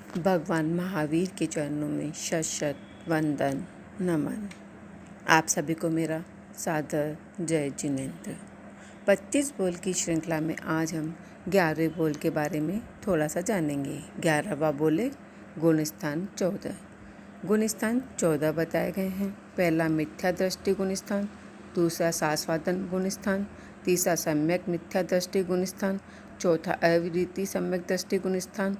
भगवान महावीर के चरणों में शत शत वंदन नमन। आप सभी को मेरा सादर जय जिनेंद्र। 25 बोल की श्रृंखला में आज हम 11वें बोल के बारे में थोड़ा सा जानेंगे। 11वां बोले गुण स्थान 14। गुण स्थान 14 बताए गए हैं। पहला मिथ्या दृष्टि गुण स्थान, दूसरा शास्वादन गुण स्थान, तीसरा सम्यक मिथ्या दृष्टि गुण स्थान, चौथा अविरति सम्यक दृष्टि गुण स्थान,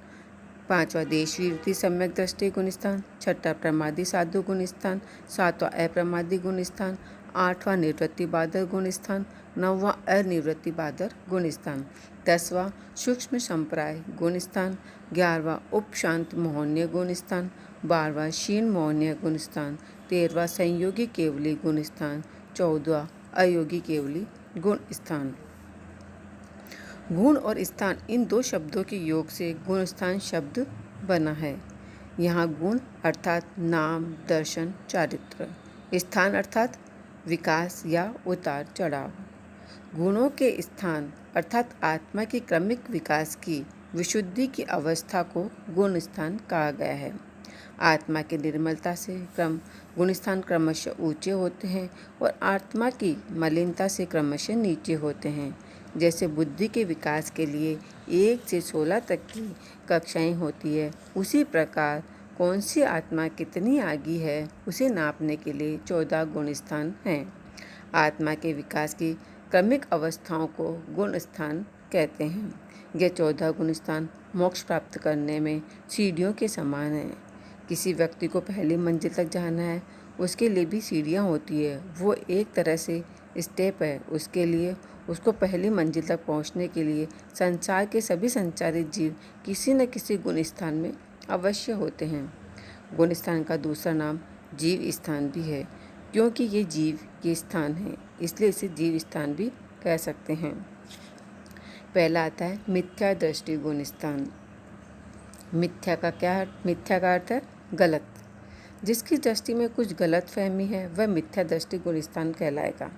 पांचवा देशविरति सम्यक दृष्टि गुण स्थान, छठा प्रमादी साधु गुण स्थान, सातवां अप्रमादी गुण स्थान, आठवां निवृत्ति बादर गुण स्थान, नौवां अनिवृत्ति बादर गुण स्थान, 10वां सूक्ष्म संप्राय गुण स्थान, 11वां उपशांत मोहन्य गुण स्थान, 12वां क्षीण मोहन्य गुण स्थान, 13वां संयोगी केवली गुण स्थान, 14वां अयोगी केवली गुण स्थान। गुण और स्थान इन दो शब्दों के योग से गुण स्थान शब्द बना है। यहाँ गुण अर्थात नाम, दर्शन, चारित्र, स्थान अर्थात विकास या उतार चढ़ाव। गुणों के स्थान अर्थात आत्मा के क्रमिक विकास की विशुद्धि की अवस्था को गुण स्थान कहा गया है। आत्मा की निर्मलता से गुण स्थान क्रमशः ऊंचे होते हैं और आत्मा की मलिनता से क्रमशः नीचे होते हैं। जैसे बुद्धि के विकास के लिए 1 से 16 तक की कक्षाएं होती है, उसी प्रकार कौन सी आत्मा कितनी आगी है उसे नापने के लिए 14 गुण स्थान हैं। आत्मा के विकास की क्रमिक अवस्थाओं को गुण स्थान कहते हैं। यह 14 गुण स्थान मोक्ष प्राप्त करने में सीढ़ियों के समान है। किसी व्यक्ति को पहली मंजिल तक जाना है, उसके लिए भी सीढ़ियाँ होती है। वो एक तरह से स्टेप है। उसके लिए उसको पहली मंजिल तक पहुंचने के लिए संसार के सभी संचारित जीव किसी न किसी गुण स्थान में अवश्य होते हैं। गुण स्थान का दूसरा नाम जीव स्थान भी है, क्योंकि ये जीव के स्थान है, इसलिए इसे जीव स्थान भी कह सकते हैं। पहला आता है मिथ्या दृष्टि गुण स्थान। मिथ्या का अर्थ है गलत। जिसकी दृष्टि में कुछ गलत फहमी है वह मिथ्या दृष्टि गुण स्थान कहलाएगा।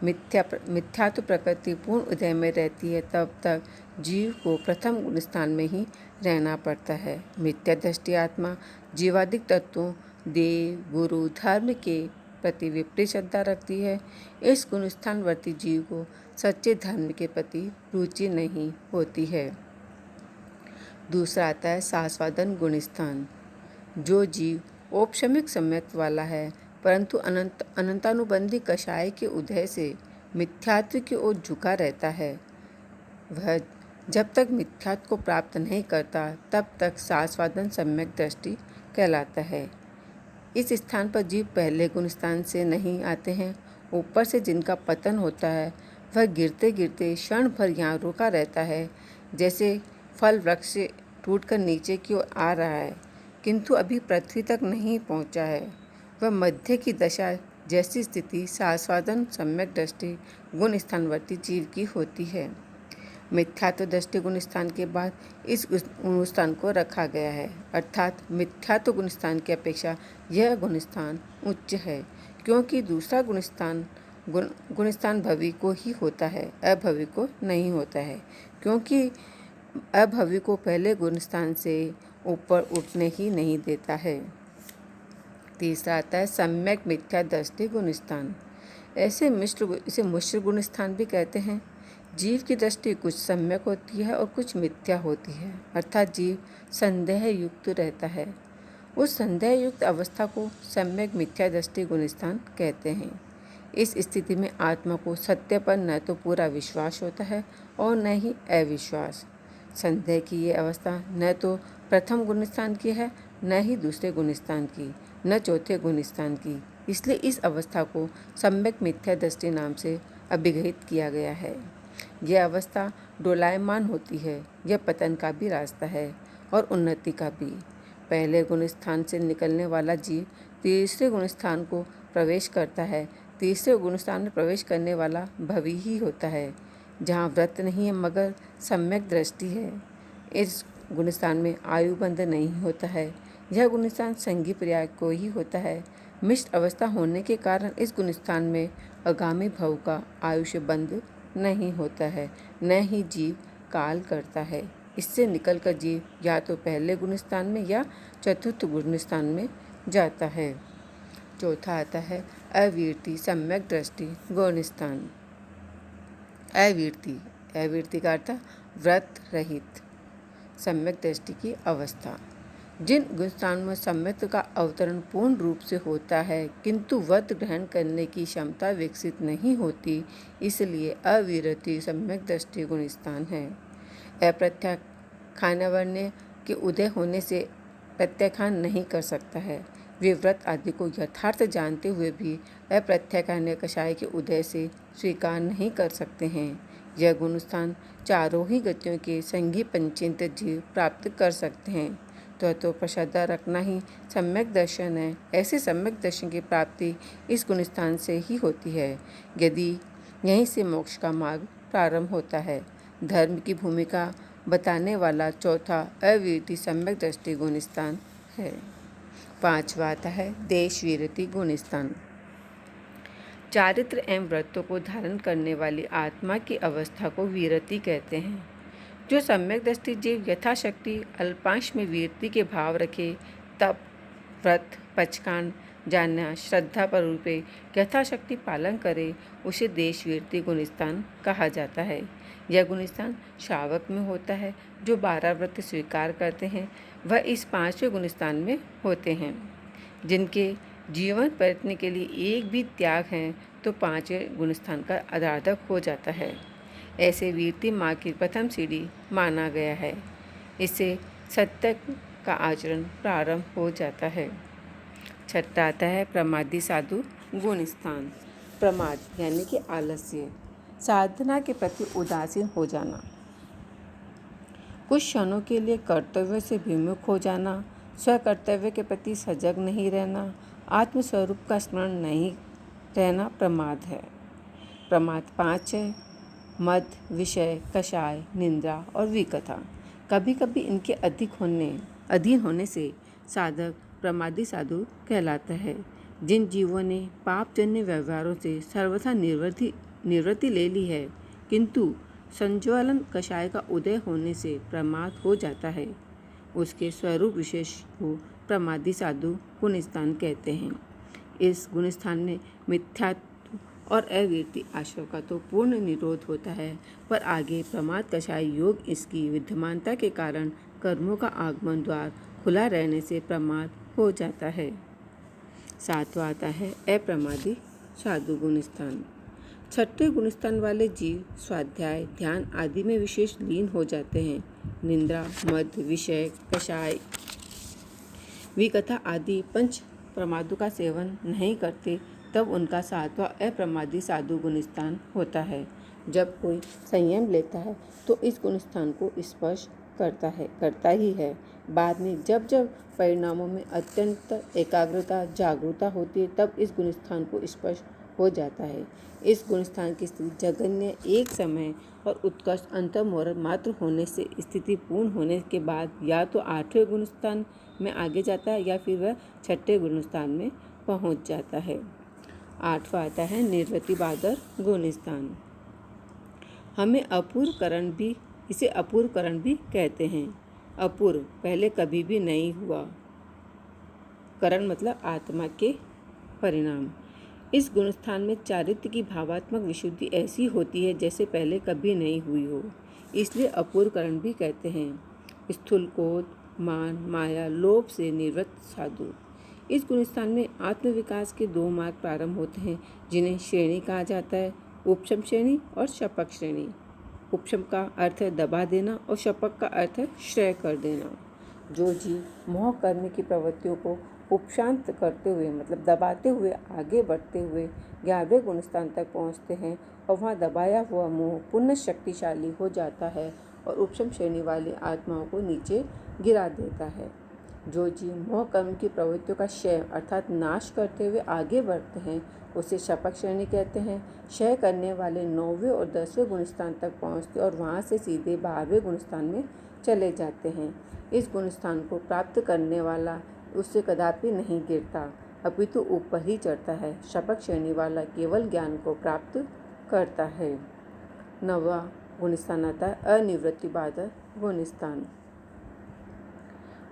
मिथ्या तो प्रकृति पूर्ण उदय में रहती है, तब तक जीव को प्रथम गुण स्थान में ही रहना पड़ता है। मिथ्या दृष्टि आत्मा जीवादिक तत्वों, देव, गुरु, धर्म के प्रति विपरीत श्रद्धा रखती है। इस गुण स्थानवर्ती जीव को सच्चे धर्म के प्रति रुचि नहीं होती है। दूसरा आता है शास्वादन गुण स्थान। जो जीव औपशमिक सम्यक वाला है, परंतु अनंतानुबंधी कषाय के उदय से मिथ्यात्व की ओर झुका रहता है, वह जब तक मिथ्यात्व को प्राप्त नहीं करता तब तक शास्वादन सम्यक दृष्टि कहलाता है। इस स्थान पर जीव पहले गुण स्थान से नहीं आते हैं। ऊपर से जिनका पतन होता है वह गिरते गिरते क्षण भर यहाँ रुका रहता है, जैसे फल वृक्ष से टूटकर नीचे की ओर आ रहा है किंतु अभी पृथ्वी तक नहीं पहुँचा है। वह मध्य की दशा जैसी स्थिति शास्वादन सम्यक दृष्टि गुण स्थानवर्ती जीव की होती है। मिथ्यात्व दृष्टि गुण स्थान के बाद इस गुण स्थान को रखा गया है, अर्थात मिथ्यात्व गुण स्थान की अपेक्षा यह गुण स्थान उच्च है, क्योंकि दूसरा गुण स्थान भवी को ही होता है, अभवी को नहीं होता है, क्योंकि अभवी को पहले गुण स्थान से ऊपर उठने ही नहीं देता है। तीसरा आता है सम्यक मिथ्या दृष्टि गुण स्थान। इसे मिश्र गुण स्थान भी कहते हैं। जीव की दृष्टि कुछ सम्यक होती है और कुछ मिथ्या होती है, अर्थात जीव संदेह युक्त रहता है। उस संदेह युक्त अवस्था को सम्यक मिथ्या दृष्टि गुण स्थान कहते हैं। इस स्थिति में आत्मा को सत्य पर न तो पूरा विश्वास होता है और न ही अविश्वास। संदेह की ये अवस्था न तो प्रथम गुण स्थान की है, न ही दूसरे गुण स्थान की, न चौथे गुण स्थान की। इसलिए इस अवस्था को सम्यक मिथ्या दृष्टि नाम से अभिहित किया गया है। यह अवस्था डोलायमान होती है। यह पतन का भी रास्ता है और उन्नति का भी। पहले गुण स्थान से निकलने वाला जीव तीसरे गुण स्थान को प्रवेश करता है। तीसरे गुण स्थान में प्रवेश करने वाला भवी ही होता है, जहाँ व्रत नहीं है मगर सम्यक दृष्टि है। इस गुण स्थान में आयु बंध नहीं होता है। यह गुण स्थान संगी पर्याय को ही होता है। मिश्र अवस्था होने के कारण इस गुण स्थान में आगामी भव का आयुष्य बंध नहीं होता है, न ही जीव काल करता है। इससे निकलकर जीव या तो पहले गुणस्थान में या चतुर्थ गुणस्थान में जाता है। चौथा आता है अवीरति सम्यक दृष्टि गुणस्थान। अवीरति का अर्थ व्रत रहित सम्यक दृष्टि की अवस्था। जिन गुणस्थानों में सम्यक का अवतरण पूर्ण रूप से होता है किंतु व्रत ग्रहण करने की क्षमता विकसित नहीं होती, इसलिए अवीरति सम्यक दृष्टि गुणस्थान है। अप्रत्याख्यानवर्ण्य के उदय होने से प्रत्याख्यान नहीं कर सकता है। वे व्रत आदि को यथार्थ जानते हुए भी अप्रत्याख्यान कषाय के उदय से स्वीकार नहीं कर सकते हैं। यह गुणस्थान चारों ही गतियों के संगी पंचेंद्र जीव प्राप्त कर सकते हैं। तो पर श्रद्धा रखना ही सम्यक दर्शन है। ऐसे सम्यक दर्शन की प्राप्ति इस गुणस्थान से ही होती है। यदि यहीं से मोक्ष का मार्ग प्रारंभ होता है। धर्म की भूमिका बताने वाला चौथा अवीरति सम्यक दृष्टि गुणस्थान है। पांचवा आता है देश वीरति गुणस्थान। चारित्र एवं व्रतों को धारण करने वाली आत्मा की अवस्था को वीरति कहते हैं। जो सम्यक दृष्टि जीव यथाशक्ति अल्पांश में वीरति के भाव रखे, तप व्रत पचकान जानना श्रद्धा पर रूपे यथाशक्ति पालन करे, उसे देश वीरति गुणस्थान कहा जाता है। यह गुणस्थान श्रावक में होता है। जो 12 व्रत स्वीकार करते हैं वह इस 5वें गुणस्थान में होते हैं। जिनके जीवन परित्याग के लिए एक भी त्याग है तो 5वें गुणस्थान का आराधक हो जाता है। ऐसे वीरति मार्ग की प्रथम सीढ़ी माना गया है। इससे सत्य का आचरण प्रारंभ हो जाता है। छठा आता है प्रमादी साधु गुणस्थान। प्रमाद यानी कि आलस्य, साधना के प्रति उदासीन हो जाना, कुछ क्षणों के लिए कर्तव्य से विमुख हो जाना, स्वकर्तव्य के प्रति सजग नहीं रहना, आत्मस्वरूप का स्मरण नहीं रहना प्रमाद है। प्रमाद 5 है। मद, विषय, कषाय, निंदा और विकथा। कभी कभी इनके अधीन होने से साधक प्रमादी साधु कहलाता है। जिन जीवों ने पापजन्य व्यवहारों से सर्वथा निवृत्ति ले ली है किंतु संज्वलन कषाय का उदय होने से प्रमाद हो जाता है, उसके स्वरूप विशेष को प्रमादी साधु गुणस्थान कहते हैं। इस गुणस्थान में मिथ्यात्व और अवीरति आश्रव का तो पूर्ण निरोध होता है, पर आगे प्रमाद कषाय योग इसकी विद्यमानता के कारण कर्मों का आगमन द्वार खुला रहने से प्रमाद हो जाता है। सातवां आता है अप्रमादी साधु गुणस्थान। छठे गुणस्थान वाले जीव स्वाध्याय, ध्यान आदि में विशेष लीन हो जाते हैं। निंदा, मद, विषय, कषाय, विकथा आदि पंच प्रमादों का सेवन नहीं करते, तब उनका सातवां अप्रमादी साधु गुणस्थान होता है। जब कोई संयम लेता है तो इस गुणस्थान को स्पर्श करता ही है। बाद में जब परिणामों में अत्यंत एकाग्रता जागरूकता होती है तब इस गुणस्थान को स्पर्श हो जाता है। इस गुणस्थान की स्थिति जगन्य एक समय और उत्कर्ष अंतर्मुहूर्त मात्र होने से स्थिति पूर्ण होने के बाद या तो 8वें गुणस्थान में आगे जाता है या फिर वह 6ठे गुणस्थान में पहुंच जाता है। 8वां आता है निर्वृति बादर गुणस्थान। इसे अपूर्व करण भी कहते हैं। अपूर्व पहले कभी भी नहीं हुआ, करण मतलब आत्मा के परिणाम। इस गुणस्थान में चारित्र की भावात्मक विशुद्धि ऐसी होती है जैसे पहले कभी नहीं हुई हो, इसलिए अपूर्व करण भी कहते हैं। स्थूल क्रोध, मान, माया, लोभ से निवृत्त साधु। इस गुणस्थान में आत्मविकास के 2 मार्ग प्रारंभ होते हैं जिन्हें श्रेणी कहा जाता है, उपशम श्रेणी और शपक श्रेणी। उपशम का अर्थ है दबा देना और शपक का अर्थ है श्रेय कर देना। जो जीव मोह करने की प्रवृत्तियों को उपशांत करते हुए मतलब दबाते हुए आगे बढ़ते हुए 11वें गुणस्थान तक पहुँचते हैं और वहाँ दबाया हुआ मोह पुनः शक्तिशाली हो जाता है और उपशम श्रेणी वाली आत्माओं को नीचे गिरा देता है। जो जीव मोह कर्म की प्रवृत्तियों का क्षय अर्थात नाश करते हुए आगे बढ़ते हैं उसे शपक श्रेणी कहते हैं। क्षय करने वाले 9वें और 10वें गुणस्थान तक पहुँचते और वहाँ से सीधे 12वें गुणस्थान में चले जाते हैं। इस गुणस्थान को प्राप्त करने वाला उससे कदापि नहीं गिरता, अपितु ऊपर ही चढ़ता है। शपक श्रेणी वाला केवल ज्ञान को प्राप्त करता है। 9वां गुणस्थान आता है अनिवृत्ति बादर गुणस्थान।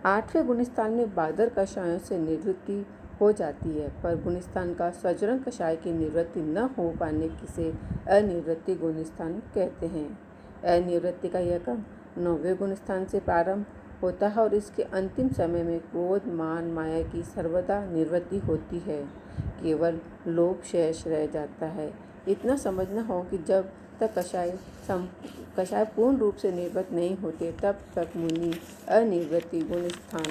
8वें गुणस्थान में बादर कषायों से निवृत्ति हो जाती है, पर गुणस्थान का स्वजरण कषाय की निवृत्ति न हो पाने से अनिवृत्ति गुणस्थान कहते हैं। अनिवृत्ति का यह क्रम 9वें गुणस्थान से प्रारंभ होता है और इसके अंतिम समय में क्रोध मान माया की सर्वदा निवृत्ति होती है, केवल लोभ शेष रह जाता है। इतना समझना हो कि जब तक कषाय पूर्ण रूप से निवृत्त नहीं होते तब तक मुनि अनिवृत्ति गुणस्थान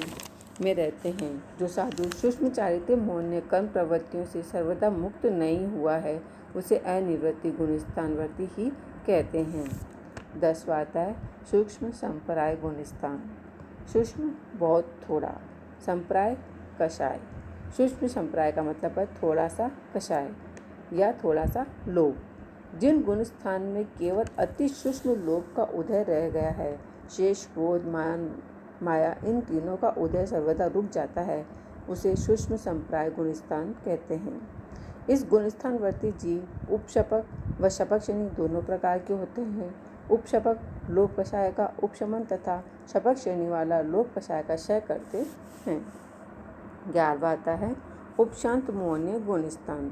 में रहते हैं। जो साधु सूक्ष्म चारित्र्य मौन्य कर्म प्रवृत्तियों से सर्वदा मुक्त नहीं हुआ है उसे अनिवृत्ति गुणस्थानवर्ती ही कहते हैं। 10वां आता है सूक्ष्म संप्राय गुणस्थान। सूक्ष्म बहुत थोड़ा, संप्राय कषाय। सूक्ष्म संप्राय का मतलब है थोड़ा सा कषाय या थोड़ा सा लोभ। जिन गुणस्थान में केवल अति सूक्ष्म लोभ का उदय रह गया है, शेष क्रोध मान माया इन तीनों का उदय सर्वदा रुक जाता है, उसे सूक्ष्म संप्राय गुणस्थान कहते हैं। इस गुणस्थानवर्ती जीव उपशपक व शपक श्रेणी दोनों प्रकार के होते हैं। उपशपक लोभ कषाय का उपशमन तथा शपक श्रेणी वाला लोभ कषाय का क्षय करते हैं। 11वां आता है उपशांत मौन्य गुणस्थान।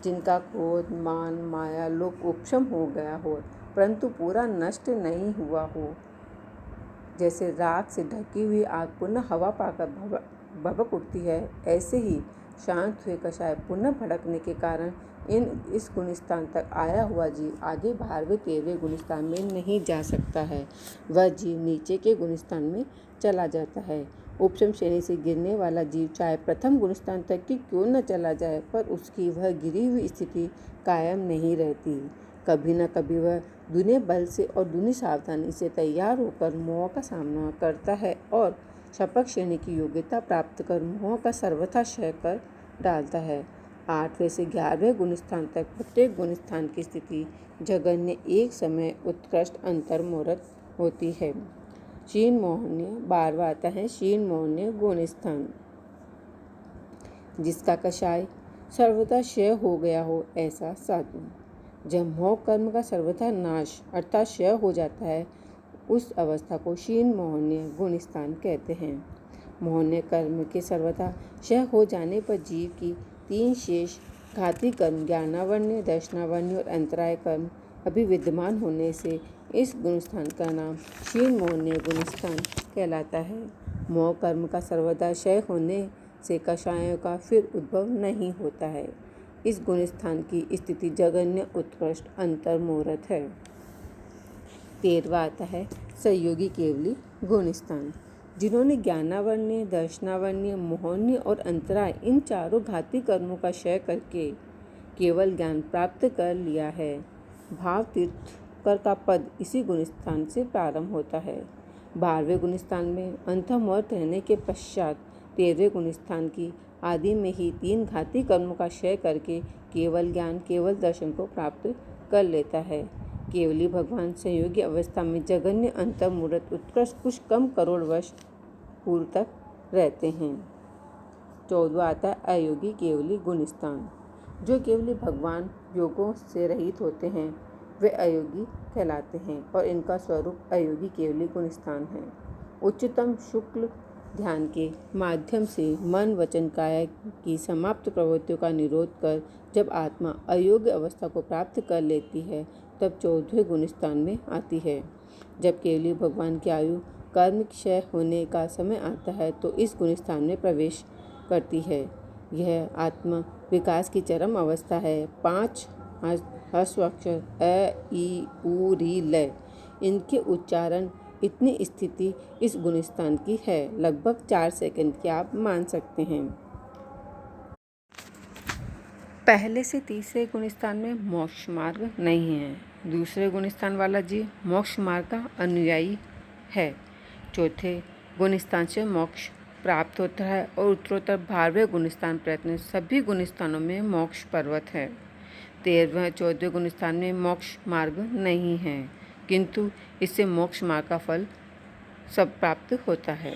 जिनका क्रोध मान माया लोभ उपशम हो गया हो परंतु पूरा नष्ट नहीं हुआ हो, जैसे राख से ढकी हुई आग पुनः हवा पाकर भभक उठती है, ऐसे ही शांत हुए कषाय पुनः भड़कने के कारण इस गुणस्थान तक आया हुआ जीव आगे 12वें 13वें गुणस्थान में नहीं जा सकता है। वह जीव नीचे के गुणस्थान में चला जाता है। उपशम श्रेणी से गिरने वाला जीव चाहे प्रथम गुणस्थान तक की क्यों न चला जाए, पर उसकी वह गिरी हुई स्थिति कायम नहीं रहती। कभी न कभी वह दूने बल से और दूनी सावधानी से तैयार होकर मोह का सामना करता है और शपक श्रेणी की योग्यता प्राप्त कर मोह का सर्वथा क्षय कर डालता है। 8वें से 11वें गुणस्थान तक प्रत्येक गुणस्थान की स्थिति जगन्य एक समय उत्कृष्ट अंतर्मुहूर्त होती है। क्षीण मोहन्य 12वां आता है क्षीण मोहन्य गुणस्थान। जिसका कषाय सर्वथा क्षय हो गया हो ऐसा साधु। जब मोह कर्म का सर्वथा नाश अर्थात क्षय हो जाता है, उस अवस्था को क्षीण मोहन्य गुणस्थान कहते हैं। मोहन्य कर्म के सर्वथा क्षय हो जाने पर जीव की 3 शेष घाती कर्म ज्ञानावन्य, दर्शनावन्य और अंतराय कर्म अभी विद्यमान होने से इस गुणस्थान का नाम क्षीण मोहन्य गुणस्थान कहलाता है। मोह कर्म का सर्वदा क्षय होने से कषायों का फिर उद्भव नहीं होता है। इस गुणस्थान की स्थिति जगन्य उत्कृष्ट अंतर्मुहूर्त है। 13वां आता है सहयोगी केवली गुणस्थान। जिन्होंने ज्ञानावन्य, दर्शनावन्य, मोहन्य और अंतराय इन चारों घाती कर्मों का क्षय करके केवल ज्ञान प्राप्त कर लिया है, भाव तीर्थकर का पद इसी गुणस्थान से प्रारंभ होता है। 12वें गुणस्थान में अंतर्मुहूर्त रहने के पश्चात 13वें गुणस्थान की आदि में ही 3 घाती कर्मों का क्षय करके केवल ज्ञान, केवल दर्शन को प्राप्त कर लेता है। केवली भगवान संयोगी अवस्था में जगन्य अंतर्मुहूर्त उत्कृष्ट कुछ कम करोड़ वर्ष पूर्व तक रहते हैं। 14वां आता है अयोगी केवली गुणस्थान। जो केवली भगवान योगों से रहित होते हैं वे अयोगी कहलाते हैं और इनका स्वरूप अयोगी केवली गुणस्थान है। उच्चतम शुक्ल ध्यान के माध्यम से मन वचन काया की समाप्त प्रवृत्तियों का निरोध कर जब आत्मा अयोग्य अवस्था को प्राप्त कर लेती है तब 14वें गुणस्थान में आती है। जब केवली भगवान की आयु कर्म क्षय होने का समय आता है तो इस गुणस्थान में प्रवेश करती है। यह आत्मा विकास की चरम अवस्था है। 5 ह्रस्वाक्षर अ, ई, उ, री, ल इनके उच्चारण इतनी स्थिति इस गुणस्थान की है। लगभग 4 सेकंड की आप मान सकते हैं। पहले से तीसरे गुणस्थान में मोक्ष मार्ग नहीं है। दूसरे गुणस्थान वाला जीव मोक्ष मार्ग का अनुयायी है। चौथे गुणस्थान से मोक्ष प्राप्त होता है और उत्तरोत्तर 12वें गुणस्थान प्रयत्न सभी गुणस्थानों में मोक्ष पर्वत है। 13वें 14वें गुणस्थान में मोक्ष मार्ग नहीं है, किंतु इससे मोक्ष मार्ग का फल सब प्राप्त होता है।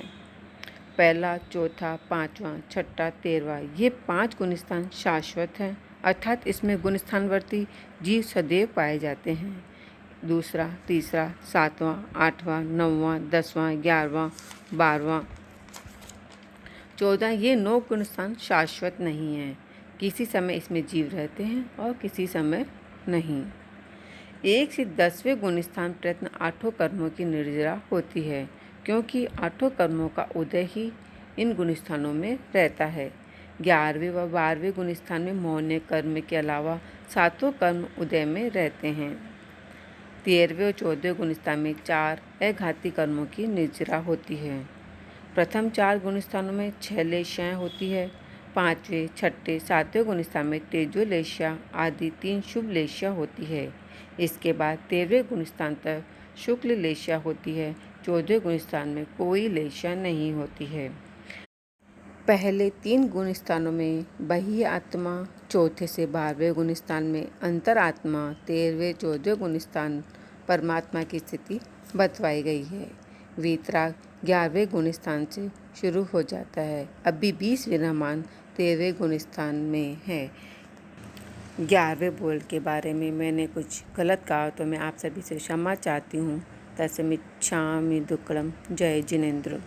पहला, चौथा, 5वां, 6ठा, 13वां ये 5 गुणस्थान शाश्वत हैं, अर्थात इसमें गुणस्थानवर्ती जीव सदैव पाए जाते हैं। दूसरा, तीसरा, सातवां, आठवां, नौवां, 10वां, 11वां, 12वां, 14। ये 9 गुण स्थान शाश्वत नहीं हैं। किसी समय इसमें जीव रहते हैं और किसी समय नहीं। 1 से 10वें गुण स्थान प्रयत्न 8 कर्मों की निर्जरा होती है, क्योंकि 8 कर्मों का उदय ही इन गुण स्थानों में रहता है। 11वें व 12वें गुण स्थान में मौन्य कर्म के अलावा 7 कर्म उदय में रहते हैं। 13वें और 14वें गुण स्थान में 4 अघाती कर्मों की निर्जरा होती है। प्रथम 4 गुण स्थानों में 6 लेश्याएँ होती है। 5वें, 6ठे, 7वें गुण स्थान में तेजो लेश्या आदि 3 शुभ लेश्या होती है। इसके बाद 13वें गुण स्थान तक शुक्ल लेश्या होती है। 14वें गुण स्थान में कोई लेश्या नहीं होती है। पहले 3 गुण स्थानों में बाह्य आत्मा, चौथे से 12वें गुण स्थान में अंतरात्मा, 13वें 14वें गुण स्थान परमात्मा की स्थिति बतवाई गई है। वीतराग 11वें गुण स्थान से शुरू हो जाता है। अभी 20 विरामान 13वें गुण स्थान में है। 11वें बोल के बारे में मैंने कुछ गलत कहा तो मैं आप सभी से क्षमा चाहती हूँ। तस्मिच्छामि दुक्कड़म। जय जिनेंद्र।